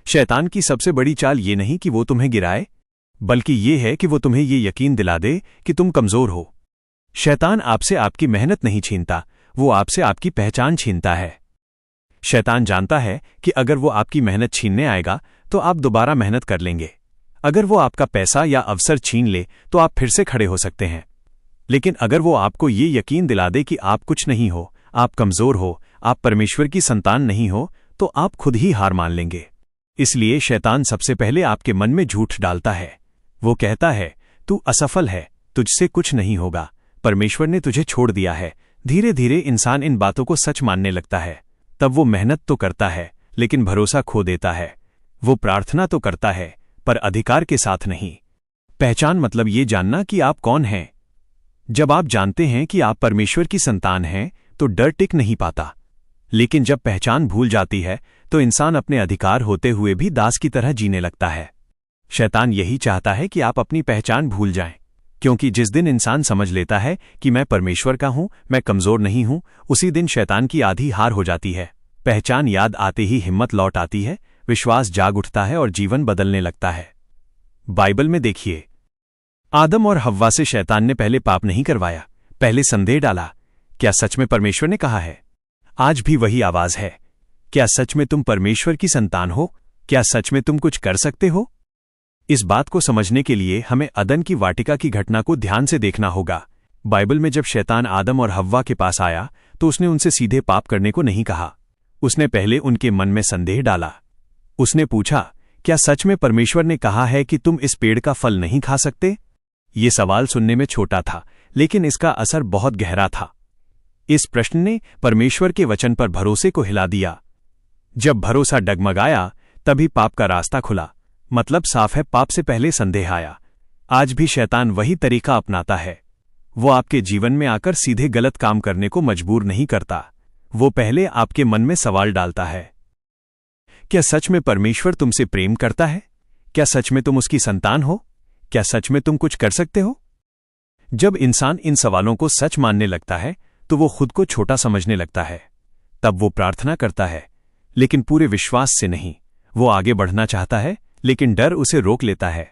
शैतान की सबसे बड़ी चाल ये नहीं कि वो तुम्हें गिराए, बल्कि ये है कि वो तुम्हें ये यकीन दिला दे कि तुम कमजोर हो। शैतान आपसे आपकी मेहनत नहीं छीनता, वो आपसे आपकी पहचान छीनता है। शैतान जानता है कि अगर वो आपकी मेहनत छीनने आएगा तो आप दोबारा मेहनत कर लेंगे। अगर वो आपका पैसा या अवसर छीन ले तो आप फिर से खड़े हो सकते हैं। लेकिन अगर वो आपको ये यकीन दिला दे कि आप कुछ नहीं हो, आप कमजोर हो, आप परमेश्वर की संतान नहीं हो, तो आप खुद ही हार मान लेंगे। इसलिए शैतान सबसे पहले आपके मन में झूठ डालता है। वो कहता है, तू असफल है, तुझसे कुछ नहीं होगा, परमेश्वर ने तुझे छोड़ दिया है। धीरे धीरे इंसान इन बातों को सच मानने लगता है। तब वो मेहनत तो करता है, लेकिन भरोसा खो देता है। वो प्रार्थना तो करता है, पर अधिकार के साथ नहीं। पहचान मतलब ये जानना कि आप कौन हैं। जब आप जानते हैं कि आप परमेश्वर की संतान हैं, तो डर टिक नहीं पाता। लेकिन जब पहचान भूल जाती है, तो इंसान अपने अधिकार होते हुए भी दास की तरह जीने लगता है। शैतान यही चाहता है कि आप अपनी पहचान भूल जाएं, क्योंकि जिस दिन इंसान समझ लेता है कि मैं परमेश्वर का हूं, मैं कमजोर नहीं हूं, उसी दिन शैतान की आधी हार हो जाती है। पहचान याद आते ही हिम्मत लौट आती है, विश्वास जाग उठता है और जीवन बदलने लगता है। बाइबल में देखिए, आदम और हव्वा से शैतान ने पहले पाप नहीं करवाया, पहले संदेह डाला। क्या सच में परमेश्वर ने कहा है? आज भी वही आवाज है। क्या सच में तुम परमेश्वर की संतान हो? क्या सच में तुम कुछ कर सकते हो? इस बात को समझने के लिए हमें अदन की वाटिका की घटना को ध्यान से देखना होगा। बाइबल में जब शैतान आदम और हव्वा के पास आया तो उसने उनसे सीधे पाप करने को नहीं कहा। उसने पहले उनके मन में संदेह डाला। उसने पूछा, क्या सच में परमेश्वर ने कहा है कि तुम इस पेड़ का फल नहीं खा सकते? ये सवाल सुनने में छोटा था, लेकिन इसका असर बहुत गहरा था। इस प्रश्न ने परमेश्वर के वचन पर भरोसे को हिला दिया। जब भरोसा डगमगाया, तभी पाप का रास्ता खुला। मतलब साफ है, पाप से पहले संदेह आया। आज भी शैतान वही तरीका अपनाता है। वो आपके जीवन में आकर सीधे गलत काम करने को मजबूर नहीं करता। वो पहले आपके मन में सवाल डालता है, क्या सच में परमेश्वर तुमसे प्रेम करता है? क्या सच में तुम उसकी संतान हो? क्या सच में तुम कुछ कर सकते हो? जब इंसान इन सवालों को सच मानने लगता है, तो वो खुद को छोटा समझने लगता है। तब वो प्रार्थना करता है, लेकिन पूरे विश्वास से नहीं। वो आगे बढ़ना चाहता है, लेकिन डर उसे रोक लेता है।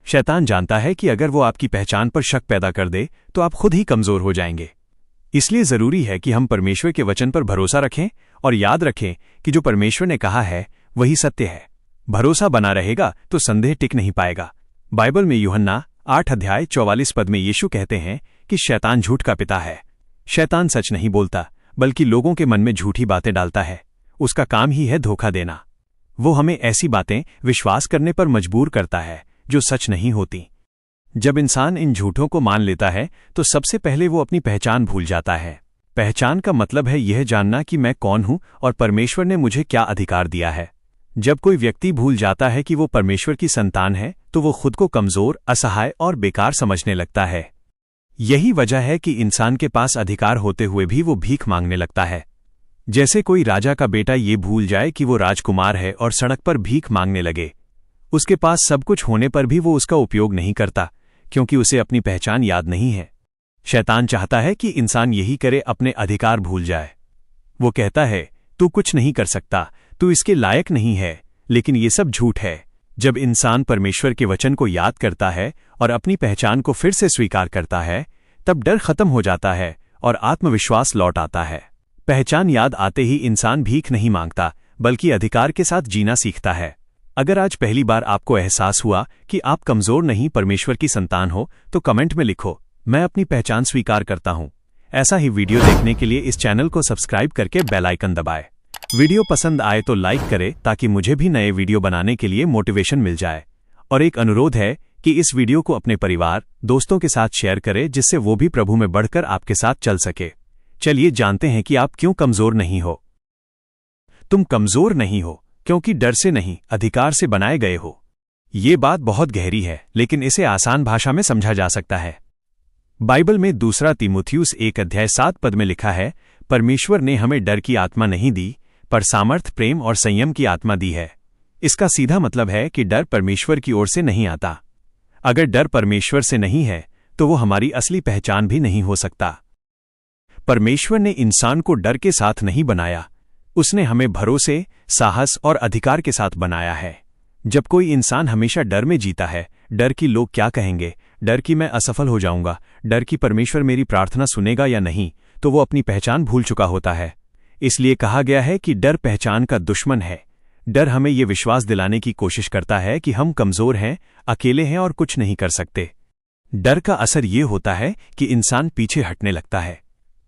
शैतान जानता है कि अगर वो आपकी पहचान पर शक पैदा कर दे, तो आप खुद ही कमजोर हो जाएंगे। इसलिए जरूरी है कि हम परमेश्वर के वचन पर भरोसा रखें और याद रखें कि जो परमेश्वर ने कहा है वही सत्य है। भरोसा बना रहेगा तो संदेह टिक नहीं पाएगा। बाइबल में यूहन्ना 8:44 में यीशु कहते हैं कि शैतान झूठ का पिता है। शैतान सच नहीं बोलता, बल्कि लोगों के मन में झूठी बातें डालता है। उसका काम ही है धोखा देना। वो हमें ऐसी बातें विश्वास करने पर मजबूर करता है जो सच नहीं होती। जब इंसान इन झूठों को मान लेता है, तो सबसे पहले वो अपनी पहचान भूल जाता है। पहचान का मतलब है यह जानना कि मैं कौन हूं और परमेश्वर ने मुझे क्या अधिकार दिया है। जब कोई व्यक्ति भूल जाता है कि वो परमेश्वर की संतान है, तो वो खुद को कमजोर, असहाय और बेकार समझने लगता है। यही वजह है कि इंसान के पास अधिकार होते हुए भी वो भीख मांगने लगता है। जैसे कोई राजा का बेटा ये भूल जाए कि वो राजकुमार है और सड़क पर भीख मांगने लगे। उसके पास सब कुछ होने पर भी वो उसका उपयोग नहीं करता, क्योंकि उसे अपनी पहचान याद नहीं है। शैतान चाहता है कि इंसान यही करे, अपने अधिकार भूल जाए। वो कहता है, तू कुछ नहीं कर सकता, तू इसके लायक नहीं है। लेकिन ये सब झूठ है। जब इंसान परमेश्वर के वचन को याद करता है और अपनी पहचान को फिर से स्वीकार करता है, तब डर खत्म हो जाता है और आत्मविश्वास लौट आता है। पहचान याद आते ही इंसान भीख नहीं मांगता, बल्कि अधिकार के साथ जीना सीखता है। अगर आज पहली बार आपको एहसास हुआ कि आप कमजोर नहीं, परमेश्वर की संतान हो, तो कमेंट में लिखो, मैं अपनी पहचान स्वीकार करता हूं। ऐसा ही वीडियो देखने के लिए इस चैनल को सब्सक्राइब करके बेल आइकन दबाएं। वीडियो पसंद आए तो लाइक करें, ताकि मुझे भी नए वीडियो बनाने के लिए मोटिवेशन मिल जाए। और एक अनुरोध है कि इस वीडियो को अपने परिवार, दोस्तों के साथ शेयर करें, जिससे वो भी प्रभु में बढ़कर आपके साथ चल सके। चलिए जानते हैं कि आप क्यों कमजोर नहीं हो। तुम कमजोर नहीं हो क्योंकि डर से नहीं, अधिकार से बनाए गए हो। ये बात बहुत गहरी है, लेकिन इसे आसान भाषा में समझा जा सकता है। बाइबल में 2 तीमुथियुस 1:7 में लिखा है, परमेश्वर ने हमें डर की आत्मा नहीं दी, पर सामर्थ, प्रेम और संयम की आत्मा दी है। इसका सीधा मतलब है कि डर परमेश्वर की ओर से नहीं आता। अगर डर परमेश्वर से नहीं है, तो वो हमारी असली पहचान भी नहीं हो सकता। परमेश्वर ने इंसान को डर के साथ नहीं बनाया, उसने हमें भरोसे, साहस और अधिकार के साथ बनाया है। जब कोई इंसान हमेशा डर में जीता है, डर कि लोग क्या कहेंगे, डर कि मैं असफल हो जाऊंगा, डर कि परमेश्वर मेरी प्रार्थना सुनेगा या नहीं, तो वो अपनी पहचान भूल चुका होता है। इसलिए कहा गया है कि डर पहचान का दुश्मन है। डर हमें ये विश्वास दिलाने की कोशिश करता है कि हम कमजोर हैं, अकेले हैं और कुछ नहीं कर सकते। डर का असर ये होता है कि इंसान पीछे हटने लगता है।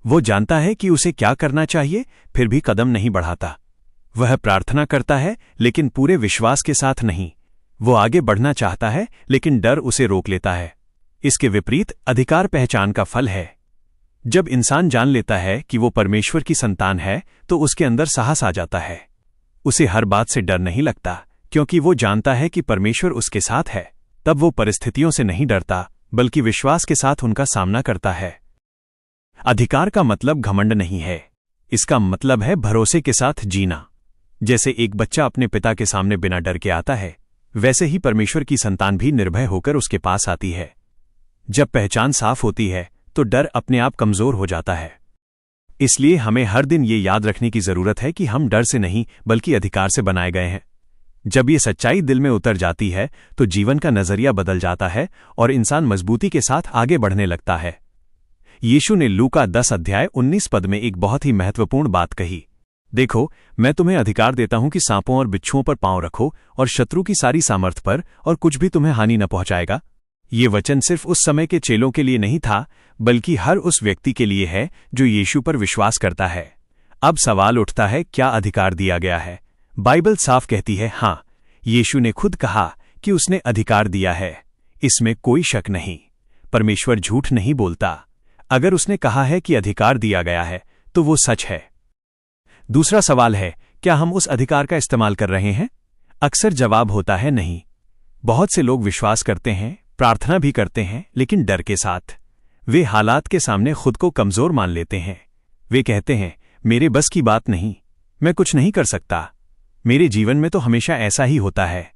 वो जानता है कि उसे क्या करना चाहिए, फिर भी कदम नहीं बढ़ाता। वह प्रार्थना करता है, लेकिन पूरे विश्वास के साथ नहीं। वो आगे बढ़ना चाहता है, लेकिन डर उसे रोक लेता है। इसके विपरीत अधिकार पहचान का फल है। जब इंसान जान लेता है कि वो परमेश्वर की संतान है, तो उसके अंदर साहस आ जाता है। उसे हर बात से डर नहीं लगता, क्योंकि वो जानता है कि परमेश्वर उसके साथ है। तब वो परिस्थितियों से नहीं डरता, बल्कि विश्वास के साथ उनका सामना करता है। अधिकार का मतलब घमंड नहीं है। इसका मतलब है भरोसे के साथ जीना। जैसे एक बच्चा अपने पिता के सामने बिना डर के आता है, वैसे ही परमेश्वर की संतान भी निर्भय होकर उसके पास आती है। जब पहचान साफ होती है, तो डर अपने आप कमजोर हो जाता है। इसलिए हमें हर दिन ये याद रखने की जरूरत है कि हम डर से नहीं, बल्कि अधिकार से बनाए गए हैं। जब ये सच्चाई दिल में उतर जाती है, तो जीवन का नजरिया बदल जाता है और इंसान मजबूती के साथ आगे बढ़ने लगता है। यीशु ने लूका 10 अध्याय 19 पद में एक बहुत ही महत्वपूर्ण बात कही। देखो, मैं तुम्हें अधिकार देता हूं कि सांपों और बिच्छुओं पर पांव रखो और शत्रु की सारी सामर्थ पर, और कुछ भी तुम्हें हानि न पहुंचाएगा। ये वचन सिर्फ उस समय के चेलों के लिए नहीं था, बल्कि हर उस व्यक्ति के लिए है जो यीशु पर विश्वास करता है। अब सवाल उठता है, क्या अधिकार दिया गया है? बाइबल साफ कहती है, हाँ, यीशु ने खुद कहा कि उसने अधिकार दिया है। इसमें कोई शक नहीं। परमेश्वर झूठ नहीं बोलता। अगर उसने कहा है कि अधिकार दिया गया है, तो वो सच है। दूसरा सवाल है, क्या हम उस अधिकार का इस्तेमाल कर रहे हैं? अक्सर जवाब होता है नहीं। बहुत से लोग विश्वास करते हैं, प्रार्थना भी करते हैं, लेकिन डर के साथ। वे हालात के सामने खुद को कमजोर मान लेते हैं। वे कहते हैं, मेरे बस की बात नहीं, मैं कुछ नहीं कर सकता, मेरे जीवन में तो हमेशा ऐसा ही होता है।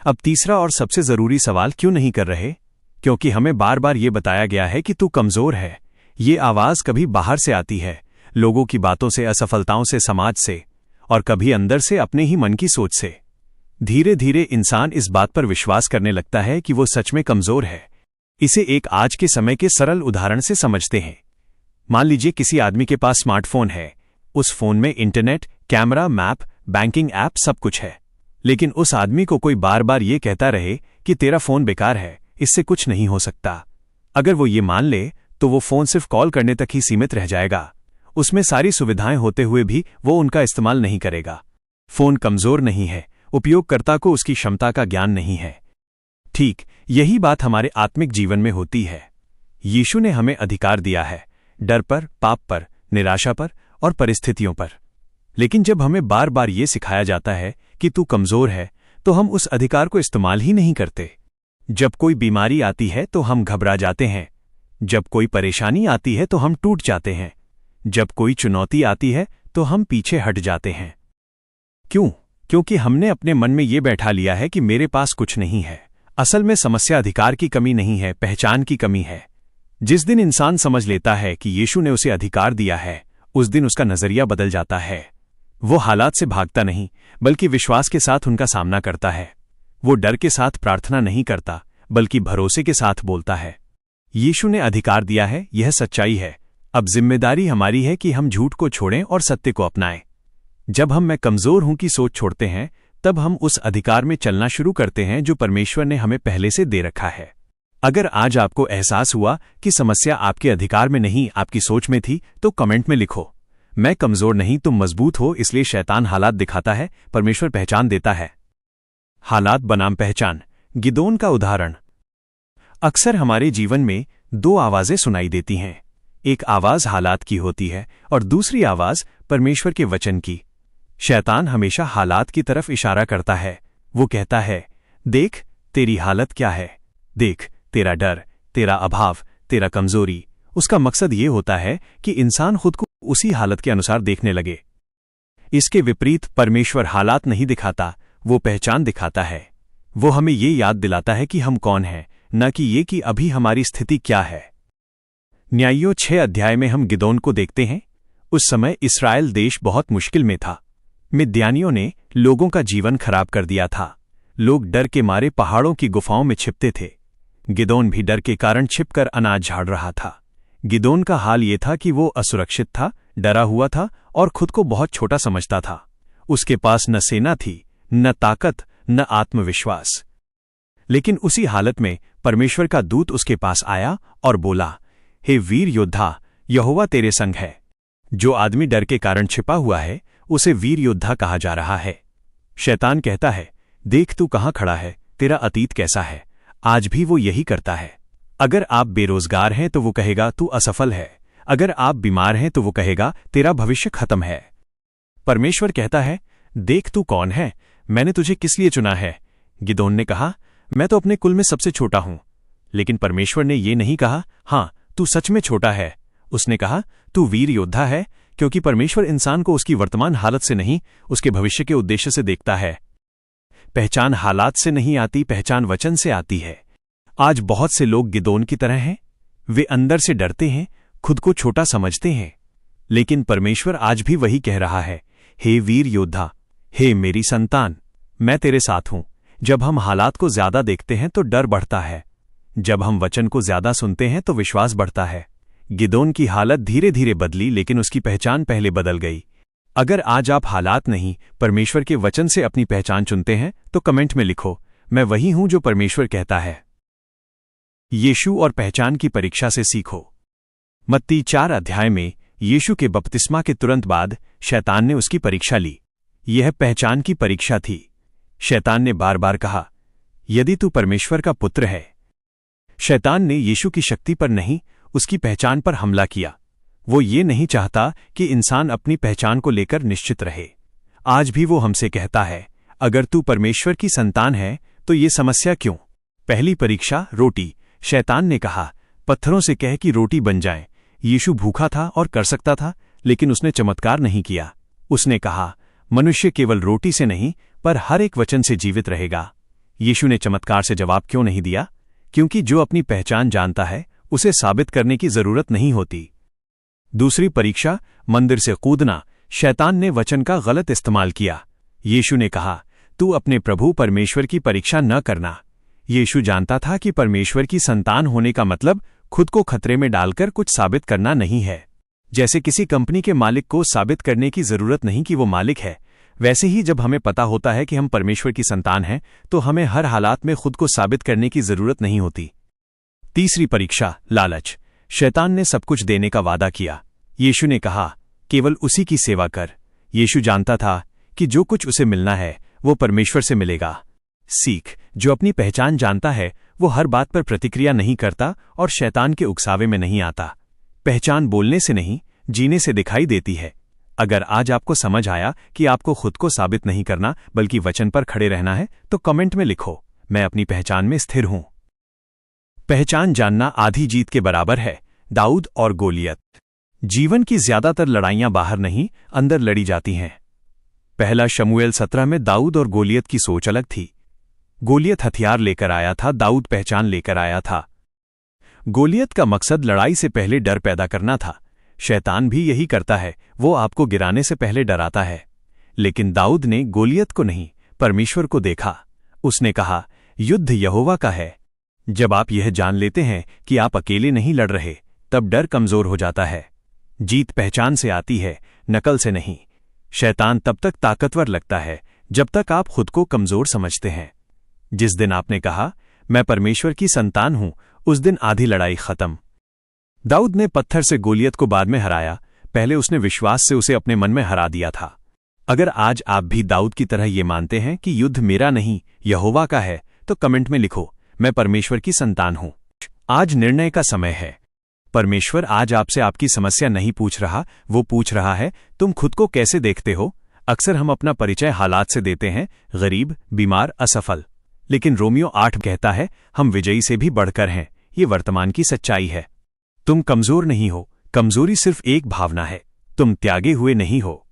अब तीसरा और सबसे जरूरी सवाल क्यों नहीं कर रहे? क्योंकि हमें बार बार ये बताया गया है कि तू कमजोर है। ये आवाज कभी बाहर से आती है, लोगों की बातों से, असफलताओं से, समाज से, और कभी अंदर से, अपने ही मन की सोच से। धीरे धीरे इंसान इस बात पर विश्वास करने लगता है कि वो सच में कमजोर है। इसे एक आज के समय के सरल उदाहरण से समझते हैं। मान लीजिए किसी आदमी के पास स्मार्टफोन है। उस फोन में internet, camera, map, banking app सब कुछ है। लेकिन उस आदमी को कोई बार बार ये कहता रहे कि तेरा फोन बेकार है, इससे कुछ नहीं हो सकता। अगर वो ये मान ले, तो वो फोन सिर्फ कॉल करने तक ही सीमित रह जाएगा। उसमें सारी सुविधाएं होते हुए भी वो उनका इस्तेमाल नहीं करेगा। फोन कमजोर नहीं है, उपयोगकर्ता को उसकी क्षमता का ज्ञान नहीं है। ठीक यही बात हमारे आत्मिक जीवन में होती है। यीशु ने हमें अधिकार दिया है, डर पर, पाप पर, निराशा पर और परिस्थितियों पर। लेकिन जब हमें बार बार ये सिखाया जाता है कि तू कमजोर है, तो हम उस अधिकार को इस्तेमाल ही नहीं करते। जब कोई बीमारी आती है तो हम घबरा जाते हैं। जब कोई परेशानी आती है तो हम टूट जाते हैं। जब कोई चुनौती आती है तो हम पीछे हट जाते हैं। क्यों? क्योंकि हमने अपने मन में ये बैठा लिया है कि मेरे पास कुछ नहीं है। असल में समस्या अधिकार की कमी नहीं है, पहचान की कमी है। जिस दिन इंसान समझ लेता है कि यीशु ने उसे अधिकार दिया है, उस दिन उसका नजरिया बदल जाता है। वो हालात से भागता नहीं, बल्कि विश्वास के साथ उनका सामना करता है। वो डर के साथ प्रार्थना नहीं करता, बल्कि भरोसे के साथ बोलता है। यीशु ने अधिकार दिया है, यह सच्चाई है। अब जिम्मेदारी हमारी है कि हम झूठ को छोड़ें और सत्य को अपनाएं। जब हम मैं कमजोर हूं की सोच छोड़ते हैं, तब हम उस अधिकार में चलना शुरू करते हैं जो परमेश्वर ने हमें पहले से दे रखा है। अगर आज आपको एहसास हुआ कि समस्या आपके अधिकार में नहीं, आपकी सोच में थी, तो कमेंट में लिखो, मैं कमजोर नहीं, तुम मजबूत हो। इसलिए शैतान हालात दिखाता है, परमेश्वर पहचान देता है। हालात बनाम पहचान। गिदोन का उदाहरण। अक्सर हमारे जीवन में दो आवाजें सुनाई देती हैं। एक आवाज हालात की होती है और दूसरी आवाज परमेश्वर के वचन की। शैतान हमेशा हालात की तरफ इशारा करता है। वो कहता है, देख तेरी हालत क्या है, देख तेरा डर, तेरा अभाव, तेरा कमजोरी। उसका मकसद ये होता है कि इंसान खुद को उसी हालत के अनुसार देखने लगे। इसके विपरीत परमेश्वर हालात नहीं दिखाता, वो पहचान दिखाता है। वो हमें ये याद दिलाता है कि हम कौन हैं, न कि ये कि अभी हमारी स्थिति क्या है। न्यायियों 6 अध्याय में हम गिदोन को देखते हैं। उस समय इस्राएल देश बहुत मुश्किल में था। मिद्यानियों ने लोगों का जीवन खराब कर दिया था। लोग डर के मारे पहाड़ों की गुफाओं में छिपते थे। गिदोन भी डर के कारण छिपकर अनाज झाड़ रहा था। गिदोन का हाल ये था कि वो असुरक्षित था, डरा हुआ था और खुद को बहुत छोटा समझता था। उसके पास न सेना थी, न ताकत, न आत्मविश्वास। लेकिन उसी हालत में परमेश्वर का दूत उसके पास आया और बोला, हे वीर योद्धा, यहोवा तेरे संग है। जो आदमी डर के कारण छिपा हुआ है उसे वीर योद्धा कहा जा रहा है। शैतान कहता है, देख तू कहाँ खड़ा है, तेरा अतीत कैसा है। आज भी वो यही करता है। अगर आप बेरोजगार हैं तो वो कहेगा तू असफल है। अगर आप बीमार हैं तो वो कहेगा तेरा भविष्य खत्म है। परमेश्वर कहता है, देख तू कौन है, मैंने तुझे किस लिए चुना है। गिदोन ने कहा, मैं तो अपने कुल में सबसे छोटा हूं। लेकिन परमेश्वर ने ये नहीं कहा, हाँ तू सच में छोटा है। उसने कहा, तू वीर योद्धा है, क्योंकि परमेश्वर इंसान को उसकी वर्तमान हालत से नहीं, उसके भविष्य के उद्देश्य से देखता है। पहचान हालात से नहीं आती, पहचान वचन से आती है। आज बहुत से लोग गिदोन की तरह हैं। वे अंदर से डरते हैं, खुद को छोटा समझते हैं। लेकिन परमेश्वर आज भी वही कह रहा है, हे वीर योद्धा, हे मेरी संतान, मैं तेरे साथ हूं। जब हम हालात को ज्यादा देखते हैं तो डर बढ़ता है। जब हम वचन को ज्यादा सुनते हैं तो विश्वास बढ़ता है। गिदोन की हालत धीरे धीरे बदली, लेकिन उसकी पहचान पहले बदल गई। अगर आज आप हालात नहीं, परमेश्वर के वचन से अपनी पहचान चुनते हैं तो कमेंट में लिखो, मैं वही हूं जो परमेश्वर कहता है। यीशु और पहचान की परीक्षा से सीखो। मत्ती 4 अध्याय में यीशु के बपतिस्मा के तुरंत बाद शैतान ने उसकी परीक्षा ली। यह पहचान की परीक्षा थी। शैतान ने बार बार कहा, यदि तू परमेश्वर का पुत्र है। शैतान ने यीशु की शक्ति पर नहीं, उसकी पहचान पर हमला किया। वो ये नहीं चाहता कि इंसान अपनी पहचान को लेकर निश्चित रहे। आज भी वो हमसे कहता है, अगर तू परमेश्वर की संतान है तो ये समस्या क्यों। पहली परीक्षा, रोटी। शैतान ने कहा, पत्थरों से कह कि रोटी बन जाए। यीशु भूखा था और कर सकता था, लेकिन उसने चमत्कार नहीं किया। उसने कहा, मनुष्य केवल रोटी से नहीं पर हर एक वचन से जीवित रहेगा। यीशु ने चमत्कार से जवाब क्यों नहीं दिया? क्योंकि जो अपनी पहचान जानता है उसे साबित करने की जरूरत नहीं होती। दूसरी परीक्षा, मंदिर से कूदना। शैतान ने वचन का गलत इस्तेमाल किया। यीशु ने कहा, तू अपने प्रभु परमेश्वर की परीक्षा न करना। यीशु जानता था कि परमेश्वर की संतान होने का मतलब खुद को खतरे में डालकर कुछ साबित करना नहीं है। जैसे किसी कंपनी के मालिक को साबित करने की जरूरत नहीं कि वो मालिक है, वैसे ही जब हमें पता होता है कि हम परमेश्वर की संतान हैं तो हमें हर हालात में खुद को साबित करने की जरूरत नहीं होती। तीसरी परीक्षा, लालच। शैतान ने सब कुछ देने का वादा किया। यीशु ने कहा, केवल उसी की सेवा कर। यीशु जानता था कि जो कुछ उसे मिलना है वो परमेश्वर से मिलेगा। सीख, जो अपनी पहचान जानता है वो हर बात पर प्रतिक्रिया नहीं करता और शैतान के उकसावे में नहीं आता। पहचान बोलने से नहीं, जीने से दिखाई देती है। अगर आज आपको समझ आया कि आपको खुद को साबित नहीं करना बल्कि वचन पर खड़े रहना है तो कमेंट में लिखो, मैं अपनी पहचान में स्थिर हूं। पहचान जानना आधी जीत के बराबर है। दाऊद और गोलियत। जीवन की ज्यादातर लड़ाइयां बाहर नहीं, अंदर लड़ी जाती हैं। पहला शमूएल 17 में दाऊद और गोलियत की सोच अलग थी। गोलियत हथियार लेकर आया था, दाऊद पहचान लेकर आया था। गोलियत का मकसद लड़ाई से पहले डर पैदा करना था। शैतान भी यही करता है, वो आपको गिराने से पहले डराता है। लेकिन दाऊद ने गोलियत को नहीं, परमेश्वर को देखा। उसने कहा, युद्ध यहोवा का है। जब आप यह जान लेते हैं कि आप अकेले नहीं लड़ रहे, तब डर कमजोर हो जाता है। जीत पहचान से आती है, नकल से नहीं। शैतान तब तक ताकतवर लगता है जब तक आप खुद को कमजोर समझते हैं। जिस दिन आपने कहा, मैं परमेश्वर की संतान हूं, उस दिन आधी लड़ाई खत्म। दाऊद ने पत्थर से गोलियत को बाद में हराया, पहले उसने विश्वास से उसे अपने मन में हरा दिया था। अगर आज आप भी दाऊद की तरह ये मानते हैं कि युद्ध मेरा नहीं, यहोवा का है, तो कमेंट में लिखो, मैं परमेश्वर की संतान हूं। आज निर्णय का समय है। परमेश्वर आज आपसे आपकी समस्या नहीं पूछ रहा, वो पूछ रहा है, तुम खुद को कैसे देखते हो। अक्सर हम अपना परिचय हालात से देते हैं, गरीब, बीमार, असफल। लेकिन रोमियो 8 कहता है, हम विजयी से भी बढ़कर हैं। ये वर्तमान की सच्चाई है। तुम कमजोर नहीं हो, कमजोरी सिर्फ एक भावना है। तुम त्यागे हुए नहीं हो,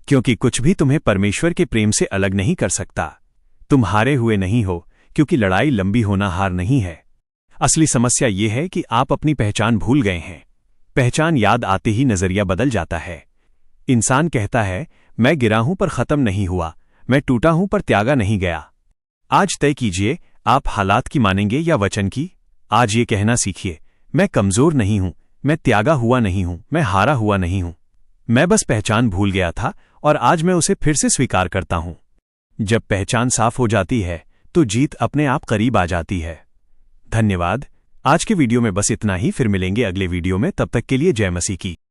क्योंकि कुछ भी तुम्हें परमेश्वर के प्रेम से अलग नहीं कर सकता। तुम हारे हुए नहीं हो, क्योंकि लड़ाई लंबी होना हार नहीं है। असली समस्या ये है कि आप अपनी पहचान भूल गए हैं। पहचान याद आते ही नजरिया बदल जाता है। इंसान कहता है, मैं गिरा हूं पर खत्म नहीं हुआ, मैं टूटा हूं पर त्यागा नहीं गया। आज तय कीजिए, आप हालात की मानेंगे या वचन की। आज ये कहना सीखिए, मैं कमजोर नहीं हूं, मैं त्यागा हुआ नहीं हूं, मैं हारा हुआ नहीं हूं। मैं बस पहचान भूल गया था और आज मैं उसे फिर से स्वीकार करता हूं। जब पहचान साफ हो जाती है तो जीत अपने आप करीब आ जाती है। धन्यवाद। आज के वीडियो में बस इतना ही, फिर मिलेंगे अगले वीडियो में। तब तक के लिए जय मसीह की।